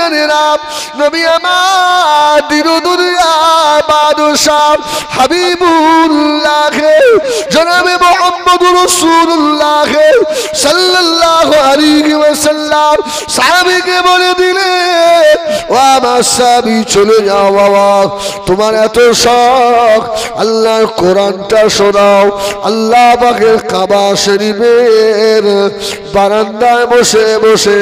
জানেরা নবী আমার দিন দুনিয়া বাদশাহ হাবিবুল্লাহ জনাবে মুহাম্মদুর রাসূলুল্লাহ সাল্লাল্লাহু আলাইহি ওয়াসাল্লাম সাহাবীকে বলে দিলেন ও আমার সাহাবী চলে যাও বাবা তোমার এত শখ আল্লাহর কোরআনটা শোনাও আল্লাহ পাকের কাবা শরীফের বারান্দায় বসে বসে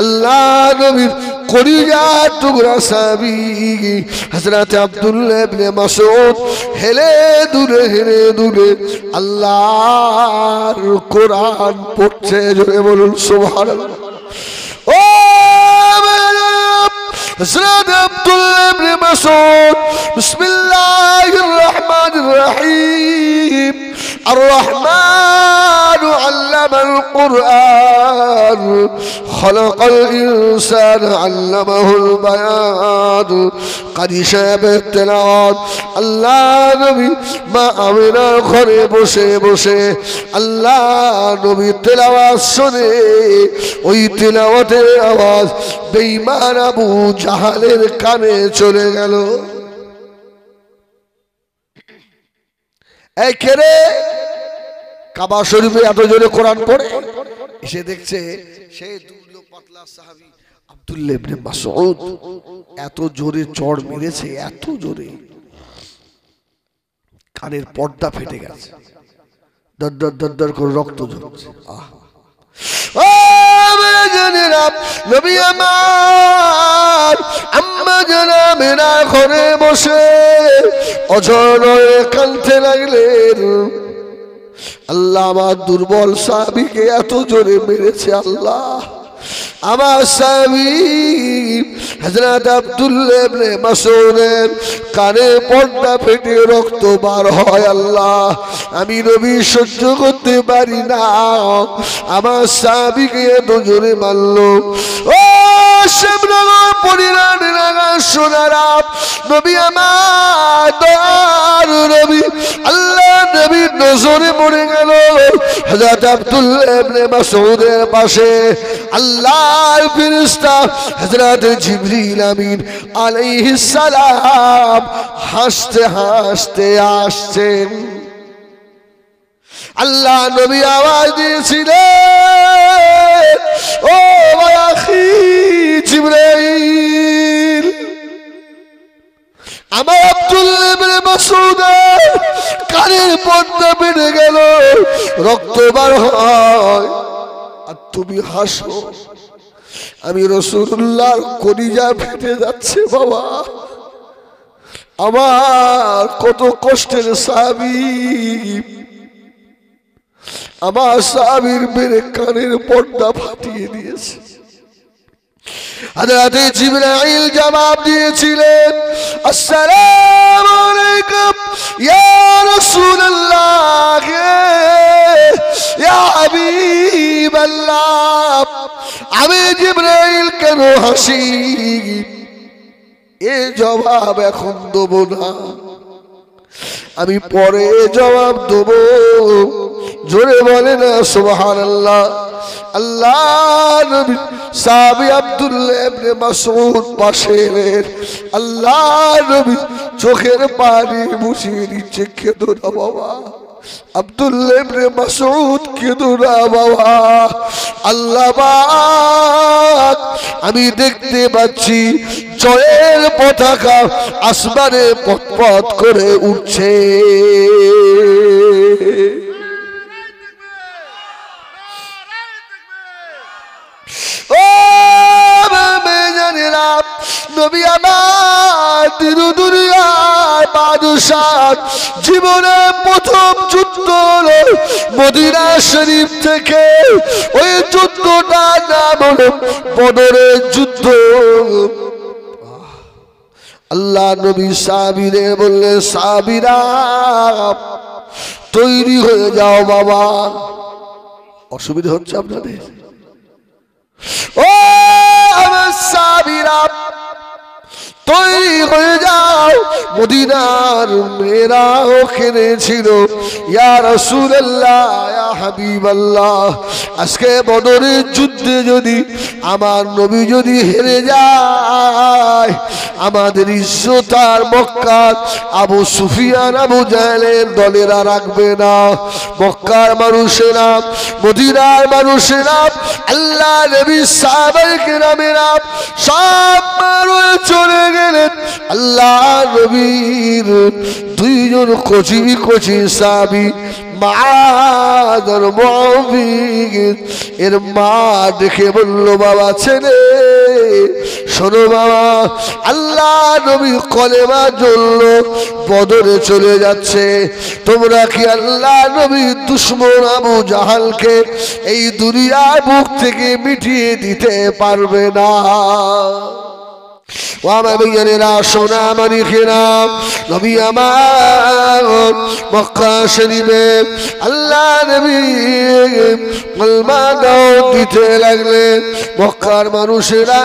আল্লাহ নবীর কলিজার টুকরা সাহাবী হযরত আব্দুল্লাহ ইবনে মাসউদ হেলে দুলে আল্লাহর কোরআন পড়ছে জোরে বলুন সুবহানাল্লাহ ও হযরত আব্দুল্লাহ ইবনে মাসউদ বিসমিল্লাহির রহমানির রহিম الرحمن علم القرآن خلق الإنسان علمه البيان قد شاب التلاوات الله نبي ما أمنا ঘরে বসে বসে আল্লাহ নবী তেলাওয়াত শুনে ওই তেলাওয়াতের আওয়াজ বেঈমান আবু জাহালের কানে চলে গেল এই কেরে কাবা শরীফে এত জোরে কোরআন পড়ে এসে দেখছে সেই দুর্লভ পাতলা সাহাবী আব্দুল্লাহ ইবনে মাসউদ এত জোরে চড় মেরেছে এত জোরে কানের পর্দা ফেটে গেছে দর দর দর দর করে রক্ত ঝরছে ও জানেরা নবী আমার আম্মা জানা মেনা ঘরে বসে অঝরে কাঁদতে লাগলেন আল্লাহ আমার দুর্বল সাহাবীকে এত জোরে মেরেছে আল্লাহ আমার সাহাবী হযরত আব্দুল্লাহ ইবনে মাসউদের কানে পর্দা ফেটে রক্ত বার হয় আল্লাহ আমি নবী সহ্য করতে পারি না আমার সাহাবীকে এত জোরে মারলো ও শ্যামনগর পরিরান রাগা সোনারা নবী আমার দয়ার নবী আল্লাহ নবীর নজরে পড়ে গেল হযরত আব্দুল্লাহ ইবনে মাসউদের পাশে আল্লাহর ফেরেশতা হযরত জিবরিল আমিন আলাইহিস সালাম হাসতে হাসতে আসছেন আল্লাহ নবী আওয়াজ দিয়েছিলেন ও আখি জিবরাইল আমার আব্দুল্লাহ ইবনে মাসউদের কানের পর্দা বেড়ে গেল রক্ত বার হয় আর তুমি হাসো আমি রাসূলুল্লাহর কলিজা ফেটে যাচ্ছে বাবা আমার কত কষ্টের সাহাবী আমার সাহাবীর মেরে কানের পর্দা ফাটিয়ে দিয়েছে হযরত জিবরাইল জবাব দিয়েছিলেন আসসালামু আলাইকুম ইয়া রাসূলুল্লাহ ইয়া হাবিবাল্লাহ আমি জিবরাইল কেন হাসি এ জবাব এখন দেব না আমি পরে জবাব দেব জোরে বলে না সুবহানাল্লাহ আল্লাহ নবী সাহাবী আব্দুল্লাহ ইবনে মাসউদ পাশে এলেন আল্লাহ নবী চোখের পানি মুছিয়ে দিচ্ছে কেঁদো না বাবা আব্দুল্লাহ ইবনে মাসউদ কেঁদো না বাবা আল্লাহ পাক আমি দেখতে পাচ্ছি জয়ের পতাকা আসমানে পথ করে উঠছে ও জানেরা নবী আমার দিন দুনিয়ার বাদশাহ জীবনে প্রথম যুদ্ধ হলো মদিনা শরীফ থেকে ওই যুদ্ধটার নাম হলো বদরের যুদ্ধ আল্লাহ নবী সাহাবীদের বললেন সাহাবীরা তৈরি হয়ে যাও বাবা অসুবিধা হচ্ছে আপনাদের ও আমার সাহাবীরা তৈরি হয়ে যাও মদিনার মেয়েরাও কেঁদেছিল, ইয়া রাসূলুল্লাহ, ইয়া হাবিবাল্লাহ, আজকে বদরের যুদ্ধে যদি আমার নবী যদি হেরে যায়, আমাদের ইজ্জত আর মক্কার আবু সুফিয়ান আবু জাহেলের দলেরা রাখবে না। মক্কার মানুষেরা, মদিনার মানুষেরা, আল্লাহ নবীর সাহাবায়ে কেরামেরা সব চলে গেলেন। আল্লাহ নবীর দুইজন কচি সাহাবী মাআদ আর মুআবিদ, এর মা দেখে বলল, বাবা ছেলে শোনো বাবা, আল্লাহ নবী কলেমা জ্বলল, বদরে চলে যাচ্ছে, তোমরা কি আল্লাহ নবীর দুশমন আবু জাহালকে এই দুনিয়ার বুক থেকে মিটিয়ে দিতে পারবে না? সোনা মানিকেরা, নবী আমার মক্কা শরীফে আল্লাহ নবী কলমা দাওয়াত দিতে লাগলেন। মক্কার মানুষেরা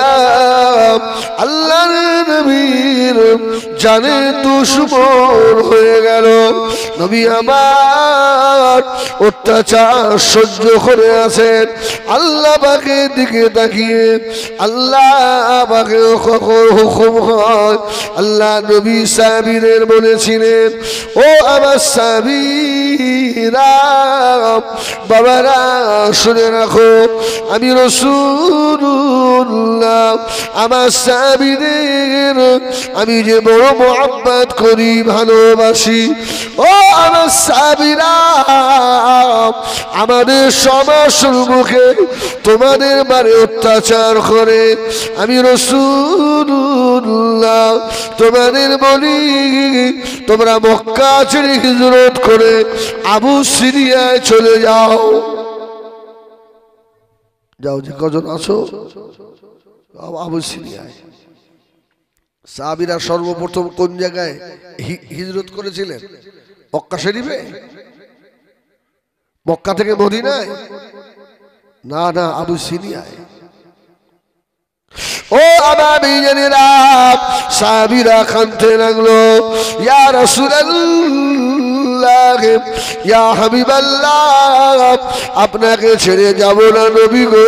আল্লাহ নবীর জানে দুশমন হয়ে গেল। নবী আমার অত্যাচার সহ্য করে আছেন। আল্লাহ পাকের দিকে তাকিয়ে আল্লাহ পাকে হুকুম হয়, আল্লাহ নবী সাহাবীদের বলেছিলেন, ও আমার সাহাবীরা, বাবারা শুনে রাখো, আমি রাসূলুল্লাহ আমার সাহাবীদের আমি যে বড় মুহাব্বত করি, ভালোবাসি। ও আমার সাহাবীরা, আমাদের সমাজের মুখে তোমাদের বারে অত্যাচার করে, আমি রাসূলুল্লাহ তোমাদের বলি, তোমরা মক্কা ছেড়ে হিজরত করে আবু সিরিয়ায় চলে যাও। যাও, যে কজন আছো আবু সিরিয়ায়। সাহাবীরা সর্বপ্রথম কোন জায়গায় হিজরত করেছিলেন? মক্কা শরীফে? মক্কা থেকে মদিনায়? না না, আবু সিরিয়ায়। ও আমার বিজনেরা, সাহাবীরা কাঁদতে লাগলো, ইয়া রাসূলুল্লাহ, ইয়া হাবিবাল্লাহ, আপনাকে ছেড়ে যাব না নবী গো,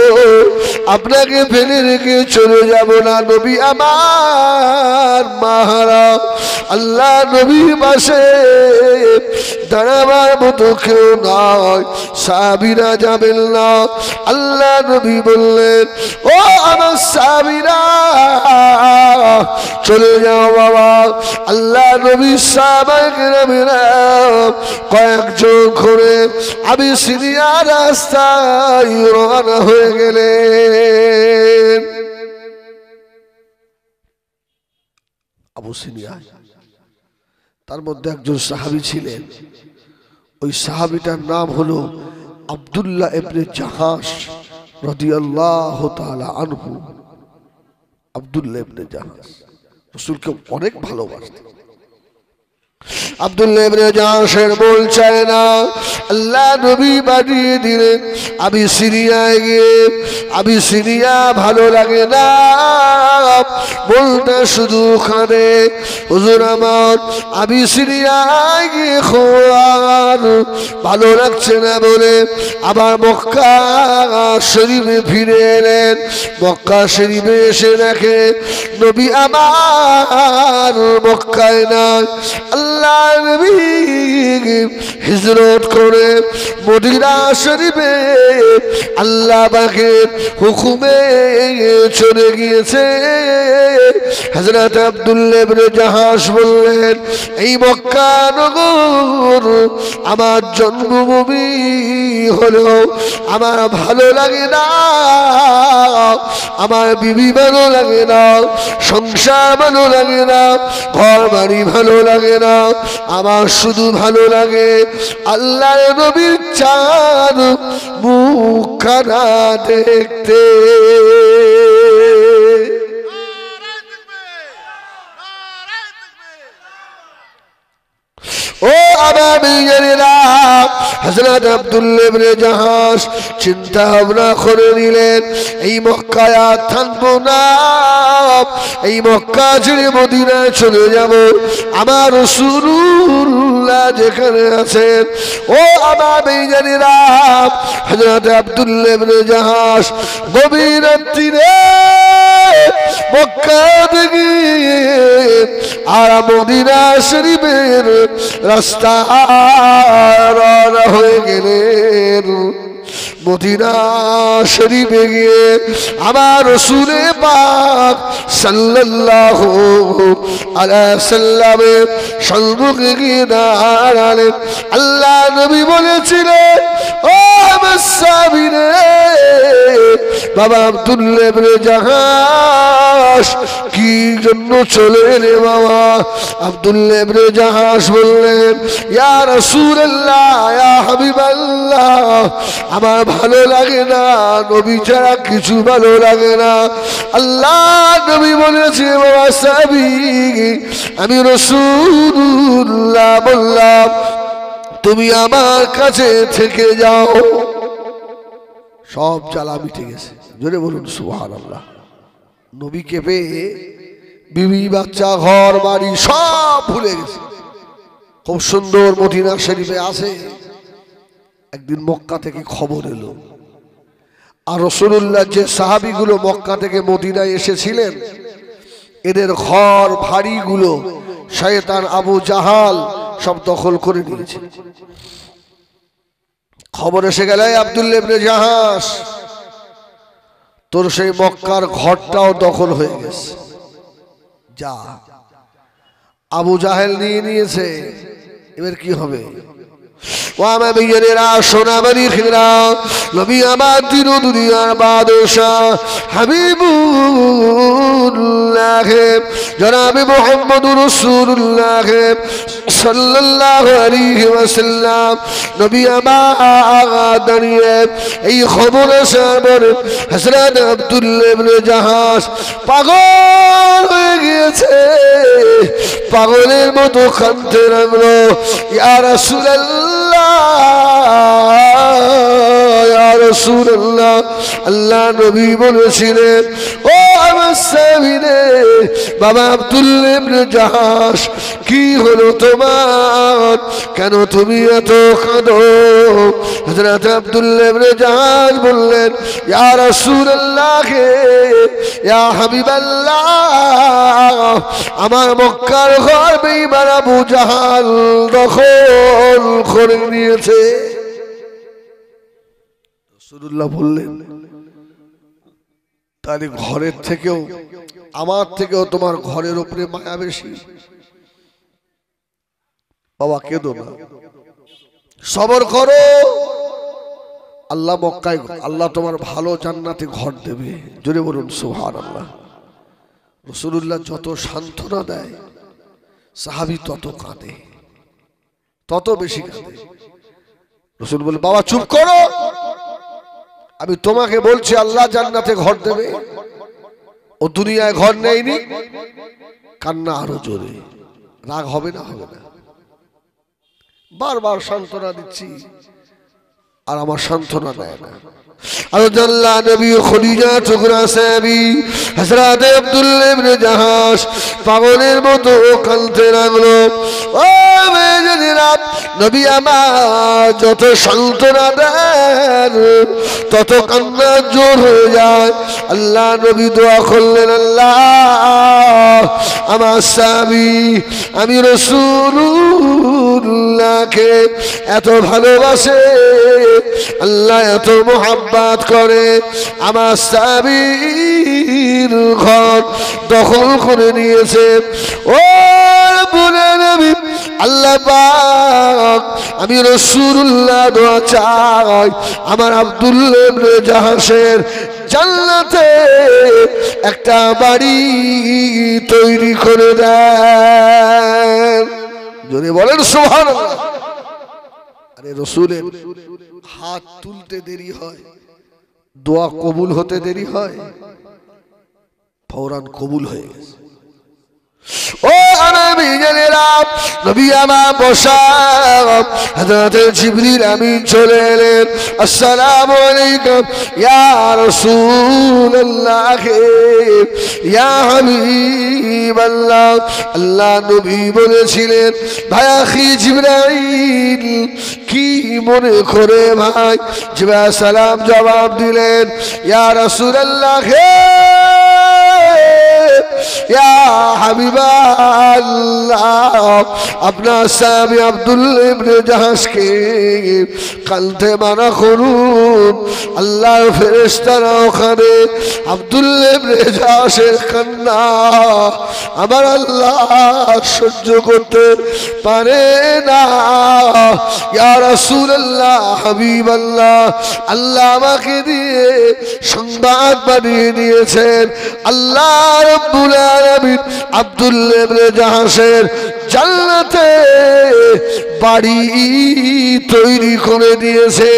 আপনাকে ফেলে রেখে চলে যাব না নবী আমার। মাহারা আল্লাহ নবীর পাশে দাঁড়াবার মতো কেউ নয়, সাহাবীরা যাবেন না। আল্লাহ নবী বললেন, ও আমার সাহাবীরা চলে যাও বাবা। আল্লাহ নবী সাহাবায়ে কেরামেরা কয়েকজন করে আবু সিরিয়া রাস্তায় রওনা হয়ে গেলেন। আবু সিরিয়া, তার মধ্যে একজন সাহাবী ছিলেন, ওই সাহাবীটার নাম হলো আব্দুল্লাহ ইবনে জাহাশ রাদিয়াল্লাহু তাআলা আনহু। আব্দুল্লাহ ইবনে জাহাশ রাসূলকে অনেক ভালোবাসতেন। আব্দুল্লাহ ইবনে জাহাশের বল চায় না, আল্লাহ নবী পাঠিয়ে দিলেন আবু সিরিয়ায় গিয়ে। আবু সিরিয়া ভালো লাগে না, বলতে শুধু কাঁদে, হুজুর আমার আবু সিরিয়ায় গিয়ে খোয়ার ভালো লাগছে না বলে আবার মক্কা শরীফে ফিরে এলেন। মক্কা শরীফে এসে দেখে নবী আমার মক্কায় নাই। আল্লাহ নবী হিজরত করে মদিনা শরীফে আল্লাহ পাকের হুকুমে চলে গিয়েছে। হযরত আব্দুল্লাহ ইবনে জাহাশ বললেন, এই মক্কা নগর আমার জন্মভূমি হলো আমার ভালো লাগে না, আমার বিবি ভালো লাগে না, সংসার ভালো লাগে না, ঘর বাড়ি ভালো লাগে না, আমার শুধু ভালো লাগে আল্লাহর নবীর চাঁদ মুখখানা দেখতে। ও আমার বিজনেরা, হযরত আব্দুল্লাহ ইবনে জাহাশ চিন্তা ভাবনা করে নিলেন, এই মক্কায় আর থাকবো না, এই মক্কা ছেড়ে মদিনায় চলে যাব। আমার রাসূলুল্লাহ যেখানে আছেন, ও আমার বেঈমানেরা, হযরত আব্দুল্লাহ ইবনে জাহাশ গভীর রাত্রিরে মক্কা থেকে আর মদিনা শরীফের রাস্তা রওনা হয়ে গেলেন। মদিনা শরীফে গিয়ে আমার রাসূল পাক সাল্লাল্লাহু আলাইহি সাল্লামের সম্মুখে গিয়ে দাঁড়ালেন। আল্লাহ নবী বলেছিলেন, ও আমার সাহাবীরে, বাবা আব্দুল্লাহ ইবনে জাহাশ কি জন্য চলে এলে বাবা? আব্দুল্লাহ ইবনে জাহাশ বললেন, ইয়া রাসূলুল্লাহ, ইয়া হাবিবাল্লাহ, আমার ভালো লাগে না, নবী ছাড়া কিছু ভালো লাগে না। আল্লাহ নবী বলেছে, বাবা সাহাবী, আমি রাসূলুল্লাহ বললাম তুমি আমার কাছে থেকে যাও। সব জ্বালা মিটে গেছে, জোরে বলুন সুবহানাল্লাহ। নবীকে পেয়ে বিবি বাচ্চা ঘর বাড়ি সব ভুলে গেছে। খুব সুন্দর মদিনা শরীফে আছে। একদিন মক্কা থেকে খবর এলো, আর রাসূলুল্লাহ যে সাহাবীগুলো মক্কা থেকে মদিনায় এসেছিলেন, এদের ঘর বাড়িগুলো শয়তান আবু জাহাল সব দখল করে নিয়েছে। খবর এসে গেল, আব্দুল্লাহ ইবনে জাহাশ, তোর সেই মক্কার ঘরটাও দখল হয়ে গেছে, যা। আবু জাহেল নিয়ে নিয়েছে, এবার কি হবে? ও আমার ভাইয়েরা, সোনামানি খেরা, নবী আমার দিন দুনিয়ার বাদশাহ হাবিবুল্লাহ জনাবে মুহাম্মদুর রাসূলুল্লাহ সাল্লাল্লাহু আলাইহি ওয়াসাল্লাম, নবী আমার দাঁড়িয়ে এই খবর আসার হযরত আব্দুল্লাহ ইবনে জাহাশ পাগল হয়ে গিয়েছে, পাগলের মতো কাঁদতে লাগলো। ইয়া রাসূলুল্লাহ, ইয়া রাসূলুল্লাহ, আল্লাহ নবী বলেছিলেন, ও আমার সাহাবীরে, বাবা আব্দুল্লাহ ইবনে জাহাশ কি হলো তোমার? কেন তুমি এত কাঁদো? হযরত আব্দুল্লাহ ইবনে জাহাশ বললেন, ইয়া রাসূলুল্লাহ, ইয়া হাবিবাল্লাহ, আমার মক্কার ঘর বেঈমান আবু জাহাল দখল করে নিয়েছে। রাসূলুল্লাহ বললেন, তাহলে ঘরের থেকেও, আমার থেকেও তোমার ঘরের উপরে মায়া বেশি। বাবা কেঁদো না, সবর করো, আল্লাহ মক্কায়, আল্লাহ তোমার ভালো জান্নাতে ঘর দেবে। জোরে বলুন সুবহানাল্লাহ। রাসূলুল্লাহ যত সান্ত্বনা দেয়, সাহাবী তত কাঁদে, তত বেশি কাঁদে। রাসূল বলে, বাবা চুপ করো, আমি তোমাকে বলছি আল্লাহ জান্নাতে ঘর দেবে, ও দুনিয়ায় ঘর নেয়নি। কান্না আরো জোরে, রাগ হবে না? হবে না? বারবার সান্ত্বনা দিচ্ছি, আর আমার সান্ত্বনা দেয় না। আল্লাহ নবী খদিজা টুকরা সাহাবী হযরত আব্দুল্লাহ ইবনে জাহাশ পাগলের মতো কাঁদতে লাগলো। ও মেয়েরা, নবী আমার যত সান্ত্বনা দেন তত কান্না জোর হয়ে যায়। আল্লাহ নবী দোয়া করলেন, আল্লাহ আমার সাহাবী আমি রাসূলুল্লাহকে এত ভালোবাসে, আল্লাহ এত মোহাব্বত করে, আমার সাহাবীর ঘর দখল করে নিয়েছে। ও বলে নবী, আল্লাহ পাক আমি রাসূলুল্লাহ দোয়া চাই, আমার আব্দুল্লাহ ইবনে জাহাশের জান্নাতে একটা বাড়ি তৈরি করে দেন। যদি বলেন সুবহানাল্লাহ। আরে রাসূলের হাত তুলতে দেরি হয়, দোয়া কবুল হতে দেরি হয়, ফৌরান কবুল হয়ে গেছে। ও আমার বিজনেরা, নবী আমার বসা, হযরত জিবরিল আমিন চলে এলেন। আসসালামু আলাইকুম ইয়া রাসূলুল্লাহ, ইয়া হাবিবাল্লাহ। আল্লাহ নবী বলেছিলেন, ভাই আখি জিবরাইল, কি মনে করে ভাই? জিবরাইল সালাম জবাব দিলেন, ইয়া রাসূলুল্লাহ, ইয়া হাবিবাল্লাহ, আপনার সাহাবী আব্দুল্লাহ ইবনে জাহাশকে কাঁদতে মানা করুন। আল্লাহর ফেরেশতারা ওখানে আব্দুল্লাহ ইবনে জাহাশের কান্না আমার আল্লাহ সহ্য করতে পারে না। ইয়া রাসূলুল্লাহ, হাবিবাল্লাহ, আল্লাহ আমাকে দিয়ে সংবাদ বানিয়ে দিয়েছেন, আল্লাহ রাব্বুল আলামিন আব্দুল্লাহ ইবনে জাহাশের জান্নাতে বাড়ি তৈরি করে দিয়েছে।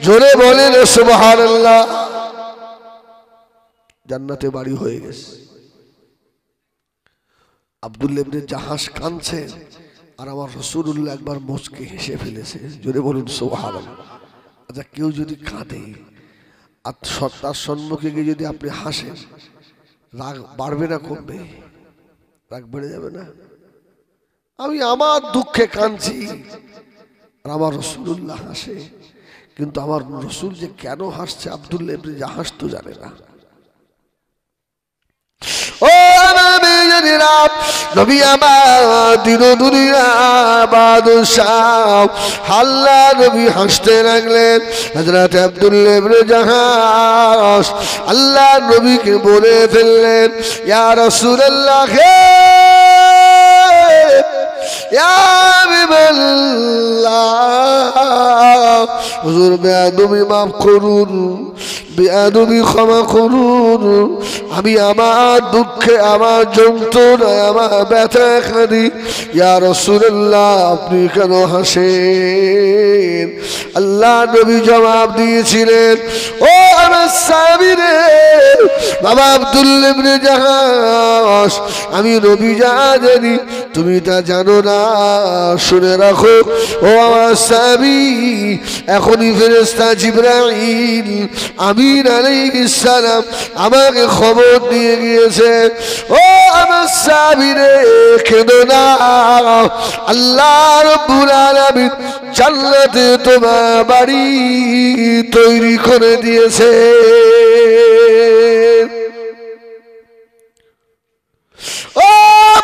জোরে বলেন সুবহানাল্লাহ। জান্নাতে বাড়ি হয়ে গেছে। আব্দুল্লাহ ইবনে জাহাশ কাঁদছে, আর আমার রাসূলুল্লাহ একবার মুচকে হেসে ফেলেছে। জোরে বলুন সুবহানাল্লাহ। আচ্ছা, কেউ যদি কাঁদে আর তার সম্মুখে গিয়ে যদি আপনি হাসেন, রাগ বাড়বে না কমবে? রাগ বেড়ে যাবে না? আমি আমার দুঃখে কাঁদছি আর আমার রাসূলুল্লাহ হাসে, কিন্তু আমার রাসূল যে কেন হাসছে আব্দুল্লাহ ইবনে জাহাশ তো জানে না। ও আমার বেজনেরা, নবী আমার দিন দুনিয়ার বাদশাহ, আল্লাহ নবী হাসতে লাগলেন। হযরত আব্দুল্লাহ ইবনে জাহাশ আল্লাহ নবীকে বলে ফেললেন, ইয়া রাসূলুল্লাহ, ইয়া হাবিবাল্লাহ, হুজুর বেয়াদবি মাফ করুন, বেয়াদবি ক্ষমা করুন। আমি আমার দুঃখে, আমার যন্ত্রণায়, আমার ব্যথা কাঁদি। ইয়া রাসূলুল্লাহ, আপনি কেন হাসেন? আল্লাহ নবী জবাব দিয়েছিলেন, ও আমার সাহাবীরে, বাবা আব্দুল্লাহ ইবনে জাহাশ, আমি নবী যা জানি তুমি তা জানো না। শুনে রাখো ও আমার সাহাবী, এখনই ফেরেশতা জিবরাইল আমিন আলাইহিস সালাম আমাকে খবর দিয়ে গিয়েছে। ও আমার সাহাবীরে, কেঁদো না, আল্লাহ রাব্বুল আলামিন জান্নাতে তোমার বাড়ি তৈরি করে দিয়েছে। ও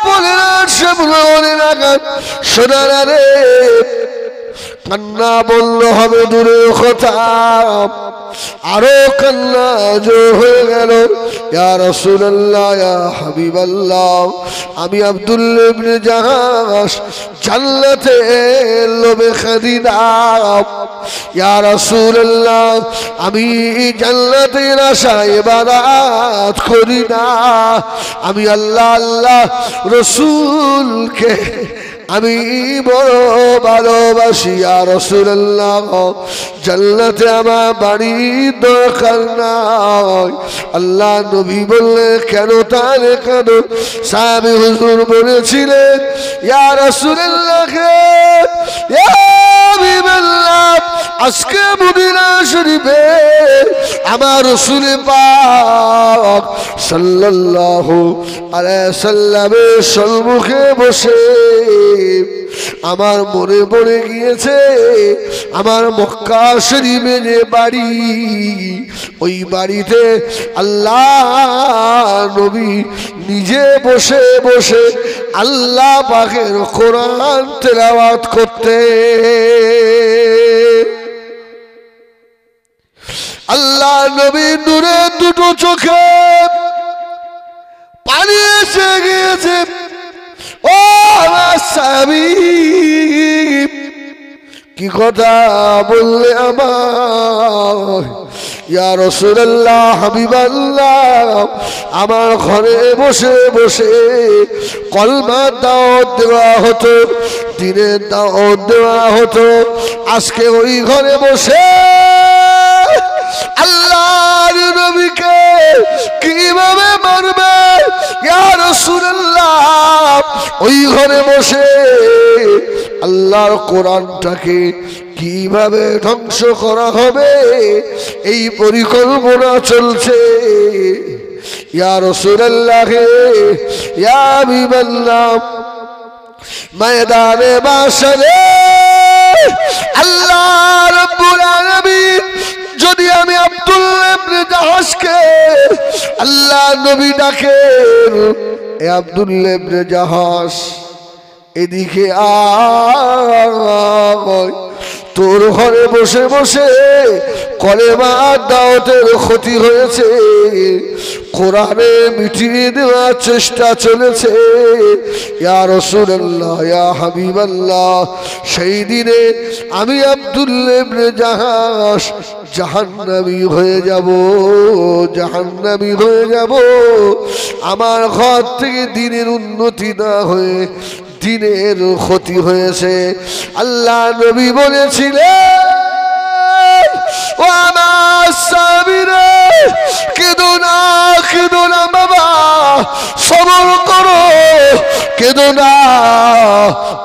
বলেরা, বলেরা, সোনারা রে, কান্না বললে হবে দূরের কথা, আরো কান্না জোর হয়ে গেল। ইয়া রাসূলুল্লাহ, ইয়া হাবিবাল্লাহ, আমি আব্দুল্লাহ ইবনে জাহাশ জান্নাতে লোভে কাঁদি না। ইয়া রাসূলুল্লাহ, আমি জান্নাতের আশায় ইবাদত করি না। আমি আল্লাহ আল্লাহ রাসূলকে আমি বড় ভালোবাসি। ইয়া রাসূলুল্লাহ, জান্নাতে আমার বাড়ির দরকার নাই। আল্লাহ নবী বললেন, কেন তাহলে কেন? সাহাবী হুজুর বলেছিলেন, ইয়া রাসূলুল্লাহ, ইয়া হাবিবাল্লাহ, আজকে মদিনা শরীফে আমার রাসূল পাক সাল্লাল্লাহু আলাইহি সাল্লামের সম্মুখে বসে আমার মনে পড়ে গিয়েছে আমার মক্কা শরীফে যে বাড়ি, ওই বাড়িতে আল্লাহ নবী নিজে বসে বসে আল্লাহ পাকের কোরআন তেলাওয়াত করতে। আল্লাহ নবীর নূরে দুটো চোখে পানি এসে গিয়েছে। ও আমার সাহাবী, কি কথা বললে আমার? ইয়া রাসূলুল্লাহ, হাবিবাল্লাহ, আমার ঘরে বসে বসে কলমার দাওয়াত দেওয়া হতো, দিনের দাওয়াত দেওয়া হতো। আজকে ওই ঘরে বসে আল্লাহর নবীকে কিভাবে মারবে? ইয়া রাসূলুল্লাহ ওই ঘরে বসে আল্লাহর কোরআনটাকে কিভাবে ধ্বংস করা হবে এই পরিকল্পনা চলছে। ইয়া রাসূলুল্লাহ ইয়া হাবিবাল্লাহ ময়দানে মাশরে আল্লাহ রাব্বুল আলামিন যদি আমি আব্দুল্লাহ ইবনে জাহাশকে আল্লাহ নবী ডাকেন, এ আব্দুল্লাহ ইবনে জাহাশ এদিকে আয়, তোর ঘরে বসে বসে কলেমা দাওয়াতের ক্ষতি হয়েছে, কোরআনে মিটিয়ে দেওয়ার চেষ্টা চলেছে। ইয়া রাসূলুল্লাহ ইয়া হাবিবাল্লাহ সেই দিনে আমি আব্দুল্লাহ ইবনে জাহাশ জাহান্নামী হয়ে যাব, জাহান্নামী হয়ে যাব। আমার ঘর থেকে দিনের উন্নতি না হয়ে দিনের ক্ষতি হয়েছে। আল্লাহ নবী বলেছিলেন ও আমার সাহাবীরা কেঁদো না বাবা, সবর করো, কেঁদো না।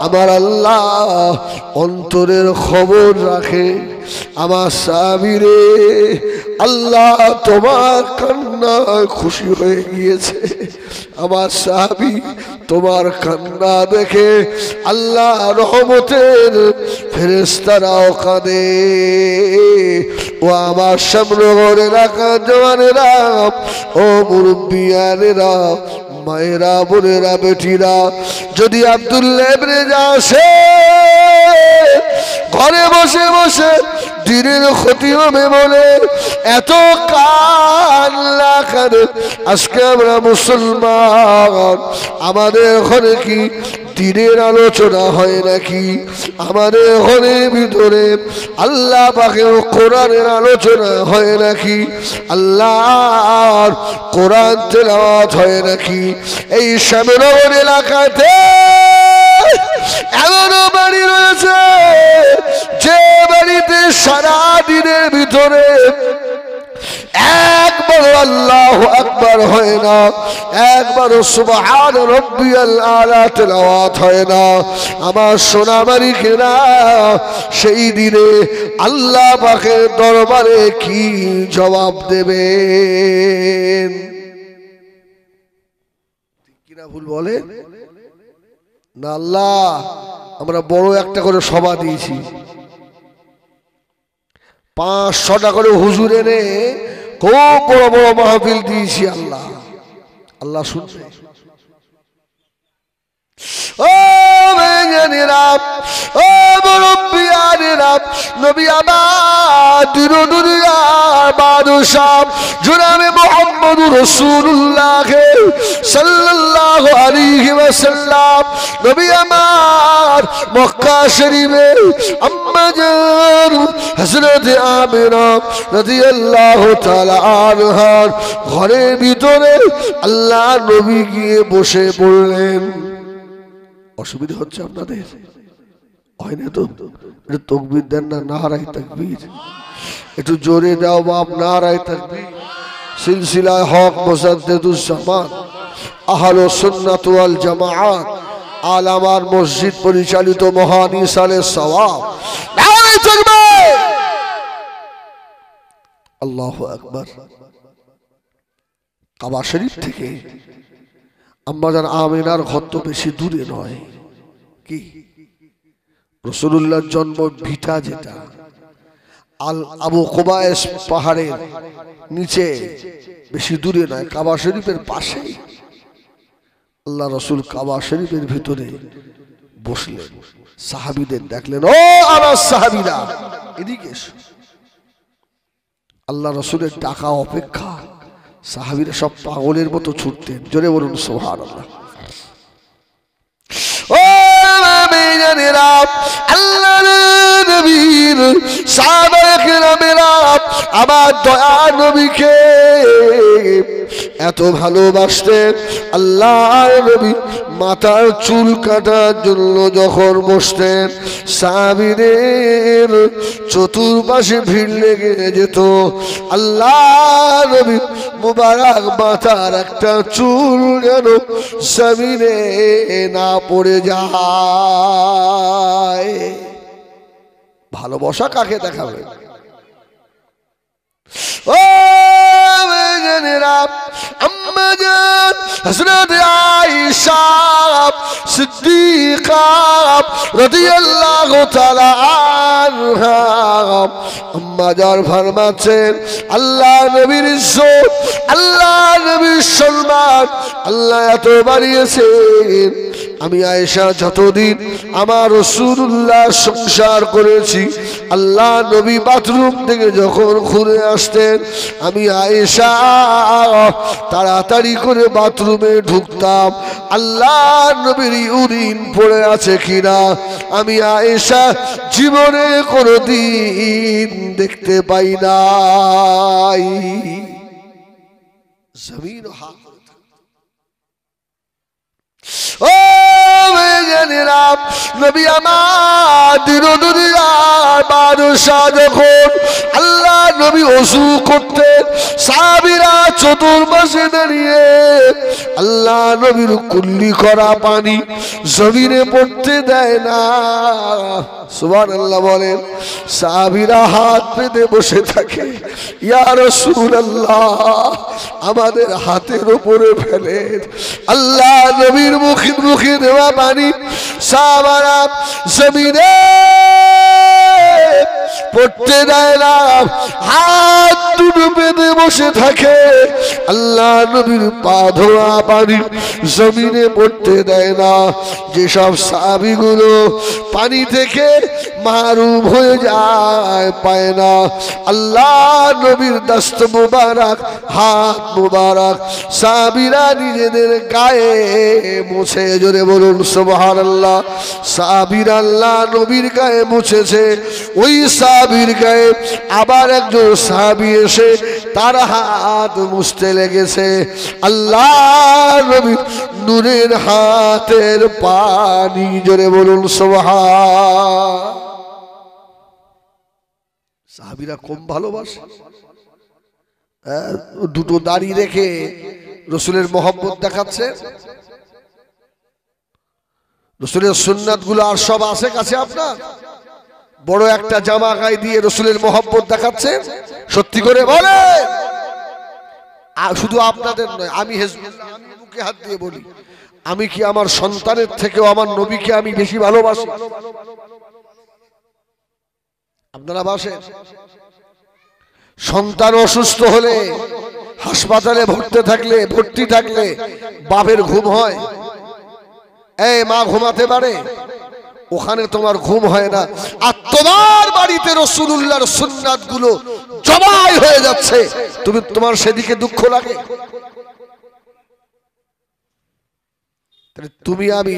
আমার আল্লাহ অন্তরের খবর রাখে। আমার সাহাবীরে আল্লাহ তোমার কান্নায় খুশি হয়ে গিয়েছে। আমার সাহাবী তোমার কান্না দেখে আল্লাহ রহমতের ফেরেশতারাও কাঁদে। ও আমার সামনের এলাকার জওয়ানেরা, ও মুরব্বিয়ানেরা, মায়েরা, বোনেরা, বেটিরা, যদি আব্দুল্লাহ ইবনে জাহাশে ঘরে বসে বসে দিনের ক্ষতি হবে বলে এত কান্না করে, আজকে আমরা মুসলমান, আমাদের ঘরে কি দিনের আলোচনা হয় নাকি? আমাদের ঘরের ভিতরে আল্লাহ পাকের কোরআনের আলোচনা হয় নাকি? আল্লাহর কোরআন তেলাওয়াত হয় নাকি? এই শ্যামনগর এলাকাতে এমনও বাড়ি রয়েছে যে বাড়িতে সারা দিনের ভিতরে একবার আল্লাহু আকবার হয় না, একবার সুবহান রাব্বিয়াল আলা তেলাওয়াত হয় না। আমার সোনামারি কেনা সেই দিনে আল্লাহ পাকের দরবারে কি জবাব দেবেন? কিনা ভুল বলে না? আল্লাহ আমরা বড় একটা করে সভা দিয়েছি, 500টা করে হুজুর এনে খুব বড় বড় মাহফিল দিয়েছি। আল্লাহ আল্লাহ শুনবে। ও মেয়েরা, ও মুরব্বিয়ানেরা, নবী আমার দুনিয়ার বাদশা জনাবে মুহাম্মদুর রাসূলুল্লাহ সাল্লাল্লাহু আলাইহি ওয়াসাল্লাম, নবী আমার মক্কা শরীফে আম্মা জান হযরত আমিনা রাদিয়াল্লাহু তাআলা আনহার ঘরের ভিতরে আল্লাহ নবী গিয়ে বসে পড়লেন। অসুবিধা হচ্ছে আপনাদের? হয় না তো? একটু তাকবীর দেন না, নারায়ে তাকবীর একটু জোরে দাও বাপ, নারায়ে তাকবীর। সিলসিলায়ে হক মুজাদ্দিদুস জামান আহলুস সুন্নাত ওয়াল জামাআত আলামার মসজিদ পরিচালিত মহান ইসালে সওয়াব, নারায়ে তাকবীর, আল্লাহু আকবার। কাবা শরীফ থেকে আম্মাজান আমিনার ঘর তো বেশি দূরে নয়, কি রাসূলুল্লাহর জন্ম ভিটা যেটা আল আবু কুবাইস পাহাড়ের নিচে, বেশি দূরে নয়, কাবা শরীফের পাশে। আল্লাহ রাসূল কাবা শরীফের ভিতরে বসলেন, সাহাবীদের ডাকলেন, ও আমার সাহাবীরা এদিকে এসো। আল্লাহ রাসূলের ডাকা অপেক্ষা সাহাবীরা সব পাগলের মতো ছুটতেন। জোরে বলুন সুবহানাল্লাহ। ও মেয়েরা, আল্লাহর নবীর সাহাবায়ে কেরামেরা আমার দয়া নবীকে এত ভালোবাসতেন। আল্লাহর নবী মাথার চুল কাটার জন্য যখন বসতেন সাহাবীদের চতুর্পাশে ভিড় লেগে যেত। আল্লাহ নবী মুবারক মাথার একটা চুল যেন জমিনে না পড়ে যায়। ভালোবাসা কাকে দেখাবে? ও আম্মা জান হযরত আয়েশা সিদ্দিকা রাদিয়াল্লাহু তাআলা আনহা আম্মা জান ফরমাচ্ছেন, আল্লাহ নবীর ইজ্জত, আল্লাহ নবীর সম্মান আল্লাহ এত বাড়িয়েছেন। আমি আয়েশা যতদিন আমার রাসূলুল্লাহ সংসার করেছি, আল্লাহ নবী বাথরুম থেকে যখন ঘুরে আসতেন আমি আয়েশা তাড়াতাড়ি করে বাথরুমে ঢুকতাম, আল্লাহ নবীর ইউরিন পড়ে আছে কিনা আমি আয়েশা জীবনে কোনোদিন দেখতে পাই নাই। জমিন হা ও নবী আমার দিন-ও-দুনিয়ার বাদশা যখন আল্লাহ নবী ওযু করতেন সাহাবীরা চতুর্পাশে দাঁড়িয়ে আল্লাহ নবীর কুল্লি করা পানি জমিনে পড়তে দেয় না। সুবহানাল্লাহ বলেন। সাহাবীরা হাত পেতে বসে থাকে, ইয়া রাসূলুল্লাহ আমাদের হাতের উপরে ফেলেন। আল্লাহ নবীর মুখে দেওয়া পানি সাহাবারা জমিনে পড়তে দেয় না, হাত দুটো পেতে বসে থাকে। আল্লাহ নবীর পা ধোয়া পানি জমিনে পড়তে দেয় না। যেসব সাহাবীগুলো পানি থেকে মাহরুম হয়ে যায় পায় না, আল্লাহ নবীর দস্ত মুবারক হাত মুবারক সাহাবীরা নিজেদের গায়ে মুছে, জোরে বলুন সুবহানাল্লাহ। সাহাবীরা আল্লাহ নবীর গায়ে মুছেছে, ওই সাহাবীর গায়ে আবার একজন সাহাবী এসে তার হাত মুছতে লেগেছে। আল্লাহ নবীর নূরের হাতের পানি, জোরে বলুন সুবহান। সাহাবীরা কম ভালোবাসে? দুটো দাড়ি রেখে রসুলের মহব্বত দেখাচ্ছে। রসুলের সুন্নাত গুলো আর সব আছে কাছে আপনার? বড় একটা জামা গায়ে দিয়ে রসুলের মহব্বত দেখাচ্ছে, সত্যি করে বলে। শুধু আপনাদের নয়, আমি হেজবুল্লাহ, আমি বুকে হাত দিয়ে বলি, আমি কি আমার সন্তানের থেকেও আমার নবীকে আমি বেশি ভালোবাসি? আপনারা বাসেন? সন্তান অসুস্থ হলে হাসপাতালে ভর্তি থাকলে বাপের ঘুম হয়? এই মা ঘুমাতে পারে? ওখানে তোমার ঘুম হয় না, আর তোমার বাড়িতে রাসূলুল্লাহর সুন্নাত গুলো জবাই হয়ে যাচ্ছে, তোমার সেদিকে দুঃখ লাগে? তুমি আমি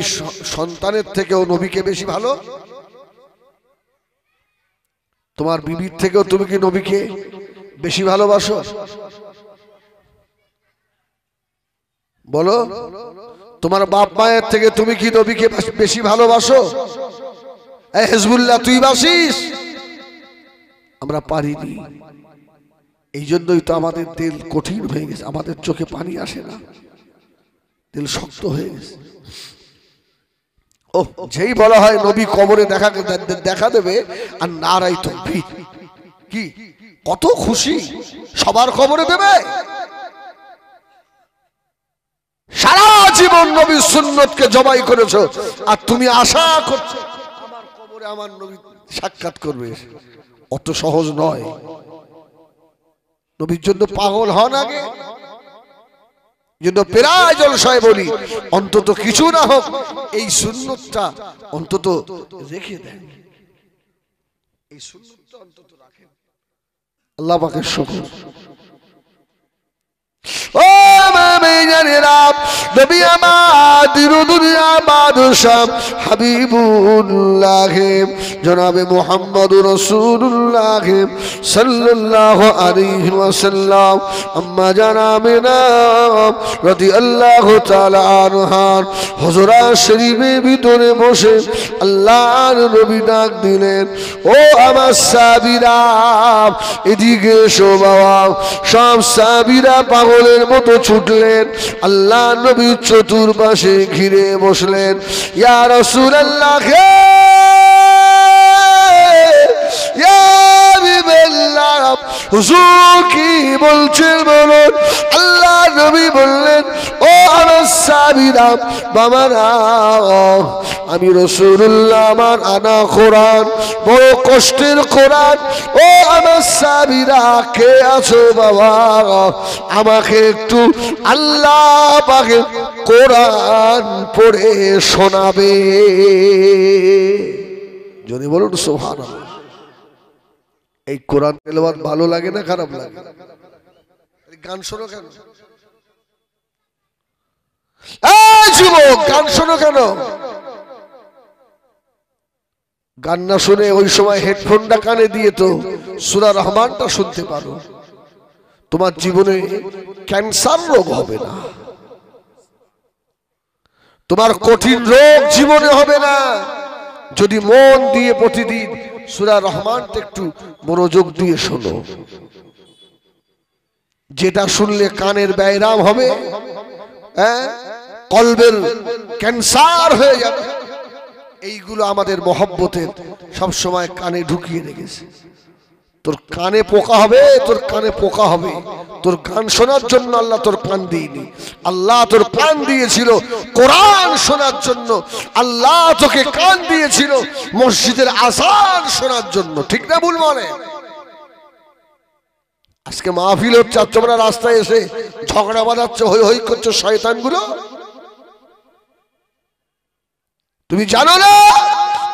সন্তানের থেকেও নবীকে বেশি ভালো? তোমার বিবির থেকেও তুমি কি নবীকে বেশি ভালোবাসো? বলো। তোমার বাপ মায়ের থেকে তুমি কি নবীকে বেশি ভালোবাসো? এই হিজবুল্লাহ তুই বাসিস? আমরা পারিনি। এই জন্যই তো আমাদের দিল কঠিন হয়ে গেছে, আমাদের চোখে পানি আসে না, দিল শক্ত হয়ে গেছে। ও যেই বলা হয় নবী কবরে দেখা দেবে আর নারাই তাকবীর, কি কত খুশি, সবার কবরে দেবে। সারা জীবন নবীর সুন্নতকে জবাই করেছো, আর তুমি আশা করছো আমার কবরে আমার নবী সাক্ষাৎ করবে। অত সহজ নয়। নবীর জন্য পাগল হন আগে। জন্য প্রায় জলসায় বলি, অন্তত কিছু না হোক এই সুন্নতটা অন্তত রেখে দেন, এই সুন্নতটা অন্তত রাখেন। আল্লাহ পাকের শুকর। ও মুমিনেরা, নবী আমাদের দুনিয়া বাদশাহ হাবিবুল্লাহ জনাবে মুহাম্মদুর রাসূলুল্লাহ সাল্লাল্লাহু আলাইহি ওয়াসাল্লাম আম্মা জানামিনা রাদিয়াল্লাহু তাআলা আনহা হুজুরাত শরীফের ভিতরে বসে আল্লাহর নবী ডাক দিলেন, ও আমার সাহাবীরা এদিকে এসো বাবা। সব সাহাবীরা পাগলের মতো ছুটলেন, আল্লাহ নবী চতুর্পাশে ঘিরে বসলেন। ইয়া রাসূলুল্লাহ, হুজুর কি বলছেন বলুন। আল্লাহ নবী বললেন, ও আমার সাহাবীরা বাবারা, আমি রাসূলুল্লাহ, আমার আনা কোরআন, বড় কষ্টের কোরআন। ও আমার সাহাবীরা কে আছো বাবা, আমাকে একটু আল্লাহ পাকের কোরআন পড়ে শোনাবে। যদি বলুন সুবহানাল্লাহ। এই কোরআন তেলাওয়াত ভালো লাগে না খারাপ লাগে? গান শোনো কেন? এই যুবক, গান শোনো কেন? গান না শুনে ওই সময় হেডফোনটা কানে দিয়ে তো সূরা রহমানটা শুনতে পারো, তোমার জীবনে ক্যান্সার রোগ হবে না, তোমার কঠিন রোগ জীবনে হবে না, যদি মন দিয়ে প্রতিদিন সূরা রহমানটা একটু মনোযোগ দিয়ে শোনো। যেটা শুনলে কানের ব্যায়াম হবে, কলবের ক্যান্সার হয়ে যাবে। এইগুলো আমাদের মহব্বতের সব সময় কানে ঢুকিয়ে রেখেছে। তোর কানে পোকা হবে, তোর কানে পোকা হবে। তোর গান শোনার জন্য আল্লাহ তোর কান দিইনি, আল্লাহ তোর কান দিয়েছিল কোরআন শোনার জন্য। আল্লাহ তোকে কান দিয়েছিল মসজিদের আযান শোনার জন্য। ঠিক না ভুল বলে? আজকে মাহফিল হচ্ছে আর তোমরা রাস্তায় এসে ঝগড়া বাঁধাচ্ছ, হই হই করছো শয়তানগুলো। তুমি জানো না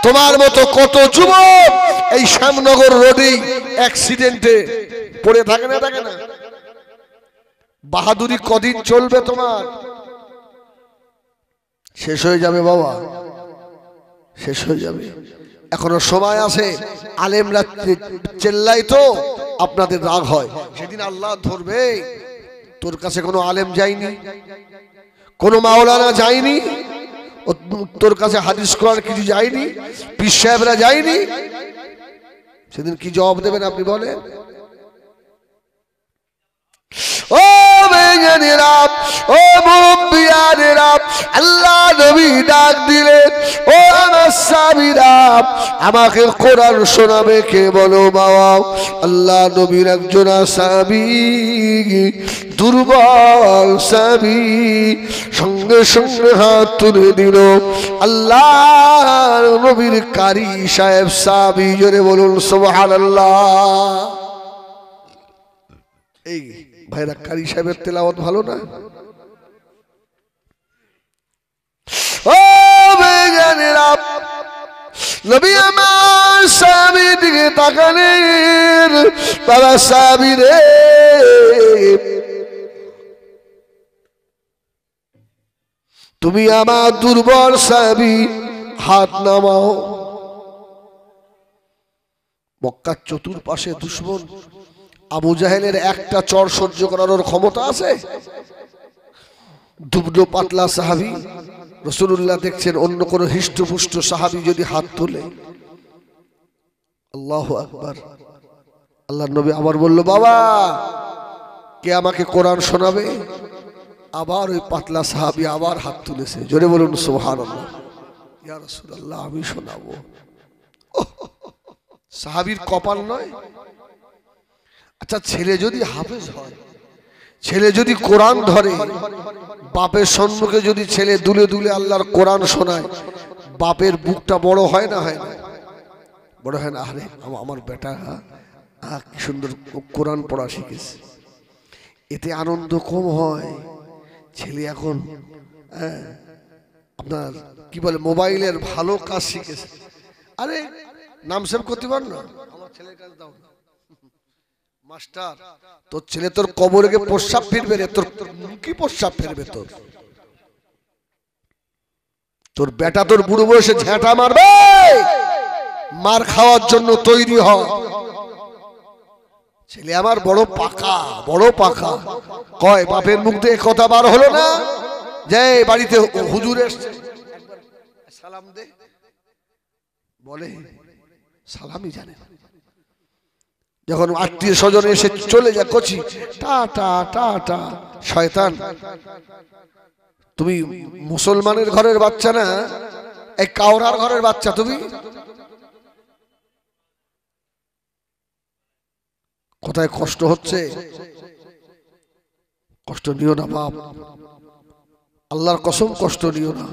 তোমার মতো কত যুবক এই শ্যামনগর রোডে অ্যাক্সিডেন্টে পড়ে থাকে না? থাকে না? বাহাদুরি কদিন চলবে তোমার? শেষ হয়ে যাবে বাবা, শেষ হয়ে যাবে। এখনো সময় আছে। আলেমরা চেল্লাই তো আপনাদের রাগ হয়, সেদিন আল্লাহ ধরবে। তোর কাছে কোনো আলেম যায়নি, কোনো মাওলানা যায়নি, তোর কাছে হাদিস কোরআন কিছু যায়নি, পীর সাহেবরা যায়নি, সেদিন কি জবাব দেবেন আপনি বলেন? ও বেজানেরা, ও মুরব্বিয়ানেরা, আল্লাহ নবী ডাক দিলেন, ও আমার সাহাবীরা আমাকে কোরআন শোনাবে কে বলো বাবা। আল্লাহ নবীর একজন সাহাবী, দুর্বল সাহাবী, সঙ্গে সঙ্গে হাত তুলে দিল। আল্লাহ নবীর কারি সাহেব সাহাবী, জোরে বলুন সুবহানাল্লাহ। এই ভাইরা, কারি সাহেবের তেলাওয়াত ভালো না? ও বেজানেরা, নবী আমার সাহাবীর দিকে তাকালেন। বাবা সাহাবী রে, তুমি আমার দুর্বল সাহাবী, হাত নামাও। মক্কার চতুর্পাশে দুশমন, আবু জাহেলের একটা চর সহ্য করার ক্ষমতা আছে? দুবলো পাতলা সাহাবী, রাসূলুল্লাহ দেখছেন অন্য কোন হিষ্টপুষ্ট সাহাবী যদি হাত তোলে, আল্লাহু আকবার। আল্লাহর নবী আবার বলল, বাবা কে আমাকে কোরআন শোনাবে? আবার ওই পাতলা সাহাবী আবার হাত তুলেছে। জোরে বলুন সুবহানাল্লাহ। ইয়া রাসূলুল্লাহ, আমি শোনাবো। সাহাবীর কপাল নয়? আচ্ছা, ছেলে যদি হাফেজ হয়, ছেলে যদি কোরআন ধরে, বাপের সম্মুখে যদি ছেলে দুলে দুলে আল্লাহর কোরআন শোনায়, বাপের বুকটা বড় হয় না? হয় না? বড় হয় না? আরে আমার বেটা কি সুন্দর কোরআন পড়া শিখেছে। এতে আনন্দ কম হয়? ছেলে এখন আপনার কি বলে মোবাইলের ভালো কাজ শিখেছে। আরে নাম সেভ করতে পার না? আমার ছেলের কাছে দাও না। মাস্টার, তোর ছেলে তোর কবরে গিয়ে প্রস্রাব ফিরবে রে, তোর কি প্রস্রাব ফিরবে তোর? তোর বেটা তোর বুড়ো বয়সে ঝেঁটা মারবে, মার খাওয়ার জন্য তৈরি হ। ছেলে আমার বড় পাকা, বড় পাকা। কয় বাপের মুখ দিয়ে কথা বার হলো না যে বাড়িতে হুজুর এসছে, সালাম দে, বলে সালামই জানে না। যখন আত্মীয় স্বজন এসে চলে যায় কচি টাটা টাটা। শয়তান, তুমি মুসলমানের ঘরের বাচ্চা না, এই কাওরার ঘরের বাচ্চা তুমি। কোথায় কষ্ট হচ্ছে, কষ্ট নিও না বাপ, আল্লাহর কসম কষ্ট নিও না।